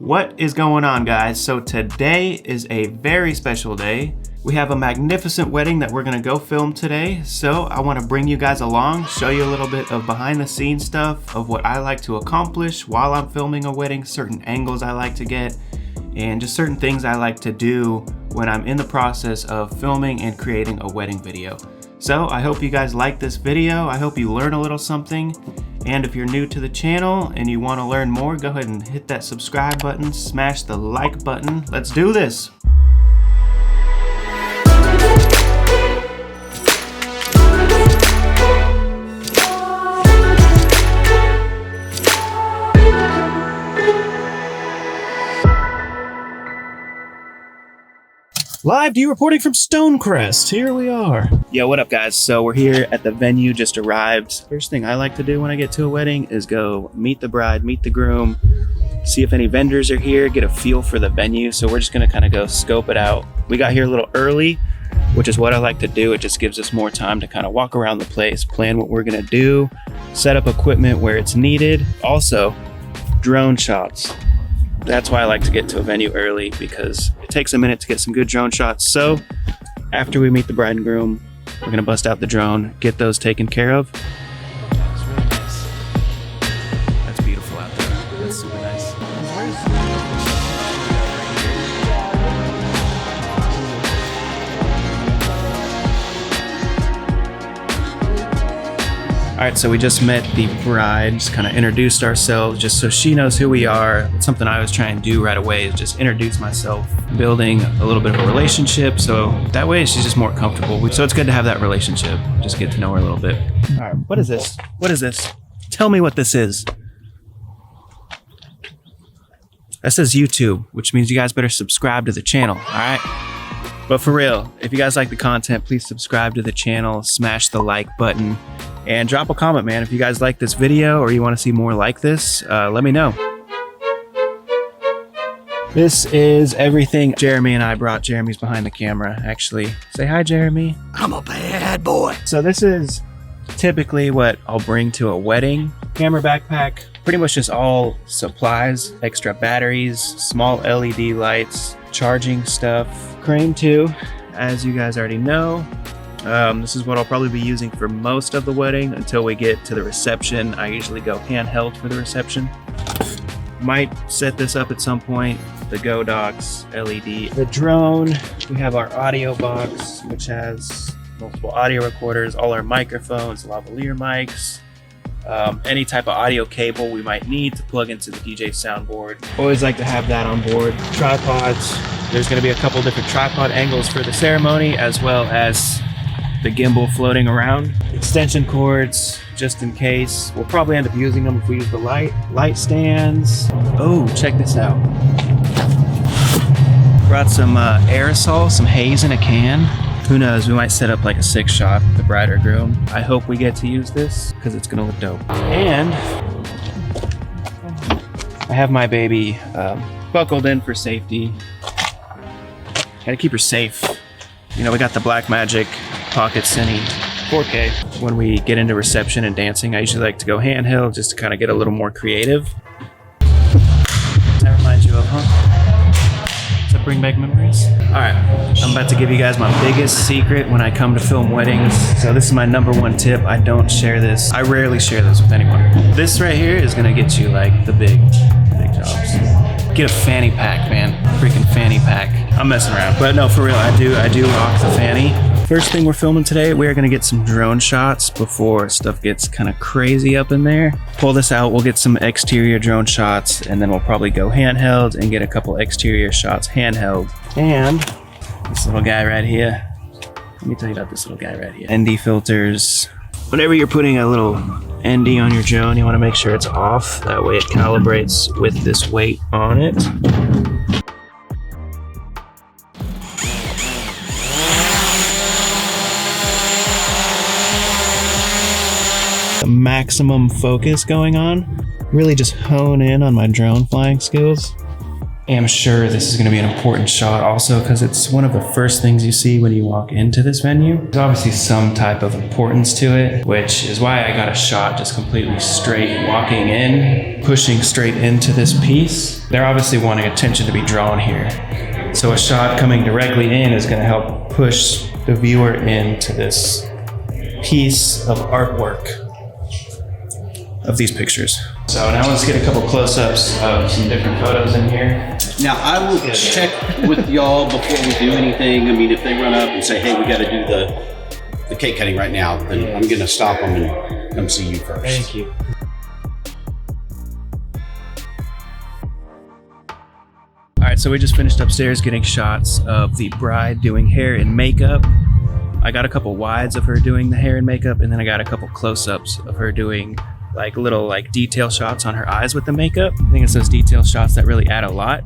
What is going on, guys? So today is a very special day. We have a magnificent wedding that we're gonna go film today. So I wanna bring you guys along, show you a little bit of behind the scenes stuff of what I like to accomplish while I'm filming a wedding, certain angles I like to get, and just certain things I like to do when I'm in the process of filming and creating a wedding video. So I hope you guys like this video. I hope you learn a little something. And if you're new to the channel and you want to learn more, go ahead and hit that subscribe button, smash the like button. Let's do this. Live to you reporting from Stonecrest. Here we are. Yo, what up, guys? So we're here at the venue, just arrived. First thing I like to do when I get to a wedding is go meet the bride, meet the groom, see if any vendors are here, get a feel for the venue. So we're just gonna kind of go scope it out. We got here a little early, which is what I like to do. It just gives us more time to kind of walk around the place, plan what we're gonna do, set up equipment where it's needed. Also, drone shots. That's why I like to get to a venue early, because it takes a minute to get some good drone shots. So after we meet the bride and groom, we're gonna bust out the drone, get those taken care of. That's really nice. That's beautiful out there. That's super nice. All right, so we just met the bride, just kind of introduced ourselves just so she knows who we are. It's something I was trying to do right away, is just introduce myself, building a little bit of a relationship, so that way she's just more comfortable. So it's good to have that relationship, just get to know her a little bit. All right, what is this? What is this? Tell me what this is. That says YouTube, which means you guys better subscribe to the channel, all right? But for real, if you guys like the content, please subscribe to the channel, smash the like button, and drop a comment, man. If you guys like this video or you want to see more like this, let me know. This is everything Jeremy and I brought. Jeremy's behind the camera, actually. Say hi, Jeremy. I'm a bad boy. So this is typically what I'll bring to a wedding. Camera backpack, pretty much just all supplies, extra batteries, small LED lights, charging stuff. Crane too, as you guys already know. This is what I'll probably be using for most of the wedding until we get to the reception. I usually go handheld for the reception. Might set this up at some point. The Go Docs LED. The drone, we have our audio box, which has multiple audio recorders, all our microphones, lavalier mics, any type of audio cable we might need to plug into the DJ soundboard. Always like to have that on board. Tripods. There's going to be a couple different tripod angles for the ceremony, as well as the gimbal floating around. Extension cords, just in case. We'll probably end up using them if we use the light stands. Oh, check this out. Brought some aerosol, some haze in a can. Who knows, we might set up like a 6-shot with the bride or groom. I hope we get to use this because it's gonna look dope. And I have my baby buckled in for safety. Gotta keep her safe. You know, we got the Blackmagic Pocket Cine 4K. When we get into reception and dancing, I usually like to go handheld just to kind of get a little more creative. That reminds you of, huh? Does that bring back memories? All right, I'm about to give you guys my biggest secret when I come to film weddings. So this is my #1 tip. I don't share this. I rarely share this with anyone. This right here is gonna get you like the big jobs. Get a fanny pack, man. Freaking fanny pack. I'm messing around, but no, for real, I do rock the fanny. First thing we're filming today, we're gonna get some drone shots before stuff gets kind of crazy up in there. Pull this out, we'll get some exterior drone shots, and then we'll probably go handheld and get a couple exterior shots handheld. And this little guy right here. Let me tell you about this little guy right here. ND filters. Whenever you're putting a little ND on your drone, you want to make sure it's off. That way it calibrates with this weight on it. The maximum focus going on. Really just hone in on my drone flying skills. am sure this is going to be an important shot also because it's one of the first things you see when you walk into this venue. There's obviously some type of importance to it, which is why I got a shot just completely straight walking in, pushing straight into this piece. They're obviously wanting attention to be drawn here. So a shot coming directly in is going to help push the viewer into this piece of artwork of these pictures. So now let's get a couple close-ups of some different photos in here. Now, I will check with y'all before we do anything. I mean, if they run up and say, hey, we got to do the cake cutting right now, then I'm going to stop them and come see you first. Thank you. All right, so we just finished upstairs getting shots of the bride doing hair and makeup. I got a couple wides of her doing the hair and makeup, and then I got a couple close-ups of her doing like little like detail shots on her eyes with the makeup. I think it's those detail shots that really add a lot.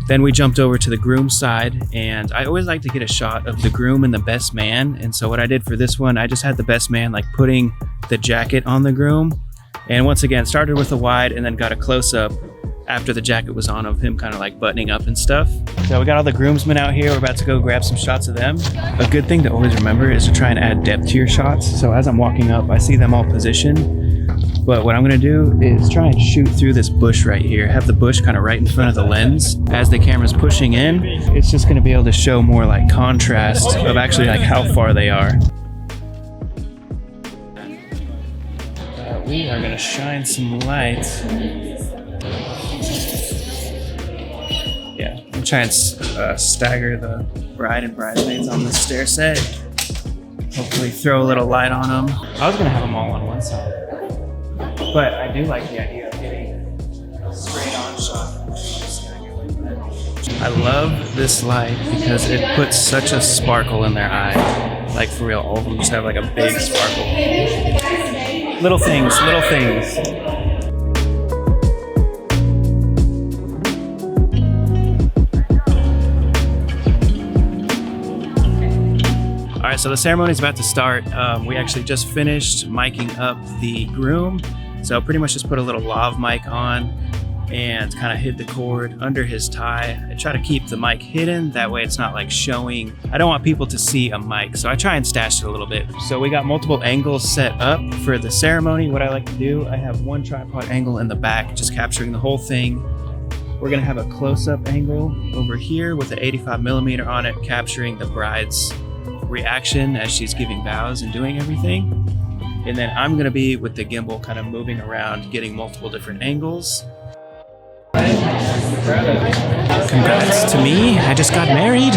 Then we jumped over to the groom side, and I always like to get a shot of the groom and the best man. And so what I did for this one, I just had the best man like putting the jacket on the groom. And once again, started with a wide and then got a close-up after the jacket was on of him kind of like buttoning up and stuff. So we got all the groomsmen out here. We're about to go grab some shots of them. A good thing to always remember is to try and add depth to your shots. So as I'm walking up, I see them all positioned. But what I'm gonna do is try and shoot through this bush right here. Have the bush kind of right in front of the lens. As the camera's pushing in, it's just gonna be able to show more like contrast of actually like how far they are. We are gonna shine some light. Yeah, I'm trying to stagger the bride and bridesmaids on the stair set. Hopefully throw a little light on them. I was gonna have them all on one side, but I do like the idea of getting a straight on shot. I love this light because it puts such a sparkle in their eye. Like for real, all of them just have like a big sparkle. Little things, little things. All right, so the ceremony is about to start. We actually just finished miking up the groom. So pretty much just put a little lav mic on and kind of hid the cord under his tie. I try to keep the mic hidden, that way it's not like showing. I don't want people to see a mic, so I try and stash it a little bit. So we got multiple angles set up for the ceremony. What I like to do, I have one tripod angle in the back, just capturing the whole thing. We're gonna have a close-up angle over here with an 85mm on it, capturing the bride's reaction as she's giving vows and doing everything. And then I'm gonna be with the gimbal kind of moving around, getting multiple different angles. Congrats to me, I just got married.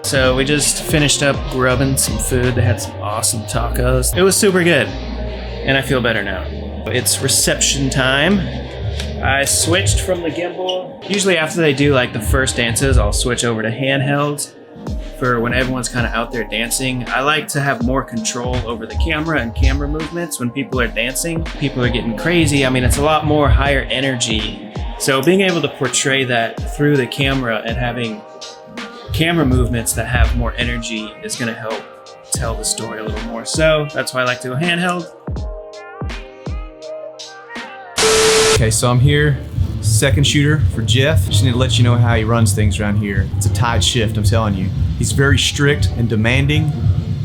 So we just finished up grubbing some food. They had some awesome tacos. It was super good, and I feel better now. It's reception time. I switched from the gimbal. Usually after they do like the first dances, I'll switch over to handheld for when everyone's kind of out there dancing. I like to have more control over the camera and camera movements when people are dancing. People are getting crazy. I mean, it's a lot more higher energy. So being able to portray that through the camera and having camera movements that have more energy is going to help tell the story a little more. So that's why I like to go handheld. Okay, so I'm here, second shooter for Jeff. Just need to let you know how he runs things around here. It's a tight shift, I'm telling you. He's very strict and demanding.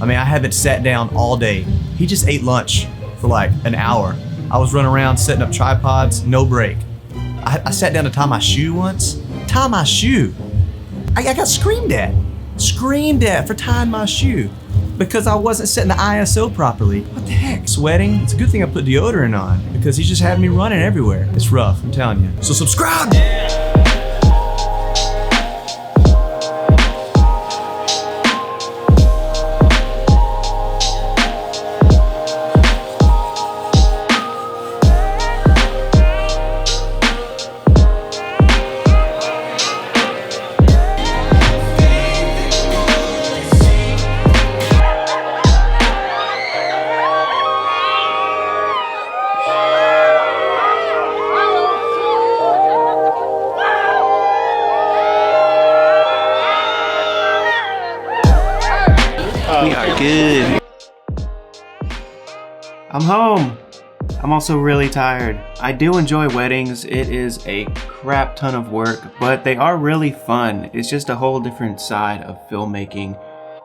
I mean, I haven't sat down all day. He just ate lunch for like an hour. I was running around setting up tripods, no break. I sat down to tie my shoe once. Tie my shoe. I got screamed at for tying my shoe because I wasn't setting the ISO properly. What the heck? Sweating? It's a good thing I put deodorant on because he just had me running everywhere. It's rough, I'm telling you. So subscribe! good. I'm home. I'm also really tired. I do enjoy weddings. It is a crap ton of work, but they are really fun. It's just a whole different side of filmmaking.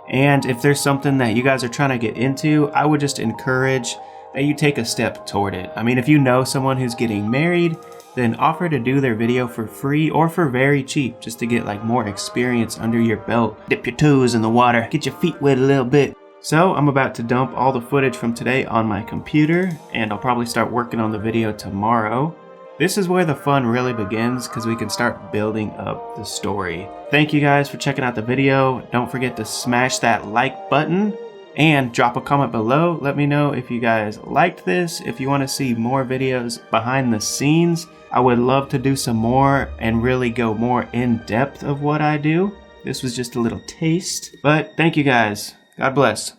And if there's something that you guys are trying to get into, I would just encourage that you take a step toward it. I mean, if you know someone who's getting married, then offer to do their video for free or for very cheap, just to get like more experience under your belt. Dip your toes in the water, get your feet wet a little bit. So I'm about to dump all the footage from today on my computer, and I'll probably start working on the video tomorrow. This is where the fun really begins, because we can start building up the story. Thank you guys for checking out the video. Don't forget to smash that like button and drop a comment below. Let me know if you guys liked this. If you want to see more videos behind the scenes, I would love to do some more and really go more in depth of what I do. This was just a little taste, but thank you guys. God bless.